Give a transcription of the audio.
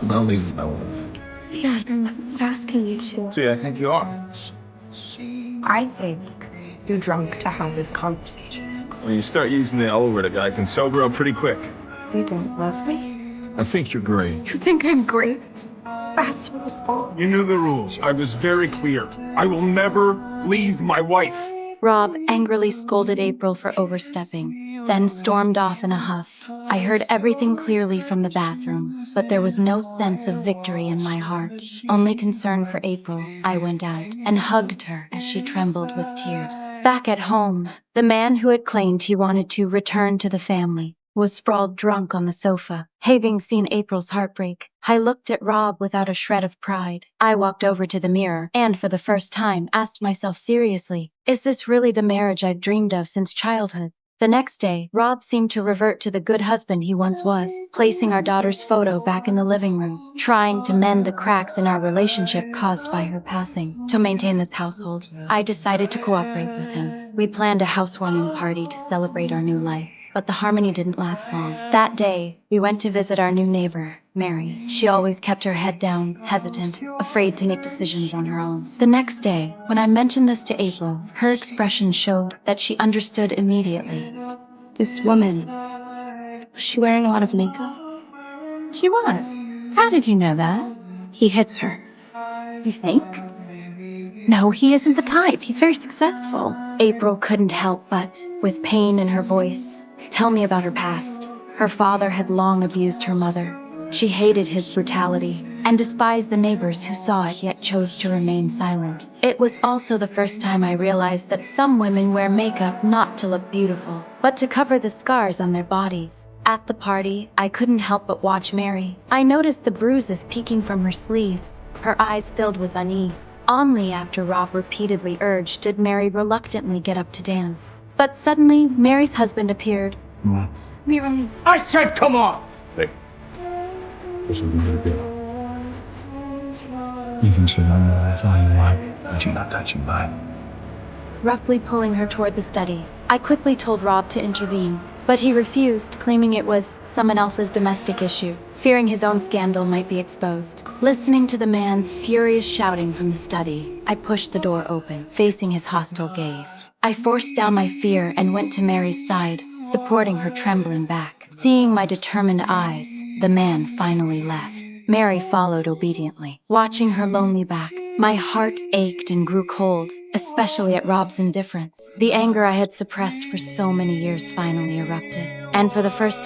I'm not leaving my wife. Yeah, I'm asking you to. See, I think you are. I think you're drunk to have this conversation. When you start using the L word, a guy can sober up pretty quick. You don't love me? I think you're great. You think I'm great? That's what's fault. You knew the rules. I was very clear. I will never leave my wife. Rob angrily scolded April for overstepping, then stormed off in a huff. I heard everything clearly from the bathroom, but there was no sense of victory in my heart. Only concern for April, I went out and hugged her as she trembled with tears. Back at home, the man who had claimed he wanted to return to the family was sprawled drunk on the sofa. Having seen April's heartbreak, I looked at Rob without a shred of pride. I walked over to the mirror and for the first time asked myself seriously, is this really the marriage I've dreamed of since childhood? The next day, Rob seemed to revert to the good husband he once was, placing our daughter's photo back in the living room, trying to mend the cracks in our relationship caused by her passing. To maintain this household, I decided to cooperate with him. We planned a housewarming party to celebrate our new life. But the harmony didn't last long. That day, we went to visit our new neighbor, Mary. She always kept her head down, hesitant, afraid to make decisions on her own. The next day, when I mentioned this to April, her expression showed that she understood immediately. This woman, was she wearing a lot of makeup? She was. How did you know that? He hits her. You think? No, he isn't the type. He's very successful. April couldn't help but, with pain in her voice, tell me about her past. Her father had long abused her mother. She hated his brutality and despised the neighbors who saw it yet chose to remain silent. It was also the first time I realized that some women wear makeup not to look beautiful, but to cover the scars on their bodies. At the party, I couldn't help but watch Mary. I noticed the bruises peeking from her sleeves, her eyes filled with unease. Only after Rob repeatedly urged did Mary reluctantly get up to dance. But suddenly, Mary's husband appeared. I said come on! Hey. What's what we're gonna do? You can surrender if I want, but you're not touching mine. Roughly pulling her toward the study. I quickly told Rob to intervene, but he refused, claiming it was someone else's domestic issue, fearing his own scandal might be exposed. Listening to the man's furious shouting from the study, I pushed the door open, facing his hostile gaze. I forced down my fear and went to Mary's side, supporting her trembling back. Seeing my determined eyes, the man finally left. Mary followed obediently. Watching her lonely back, my heart ached and grew cold, especially at Rob's indifference. The anger I had suppressed for so many years finally erupted, and for the first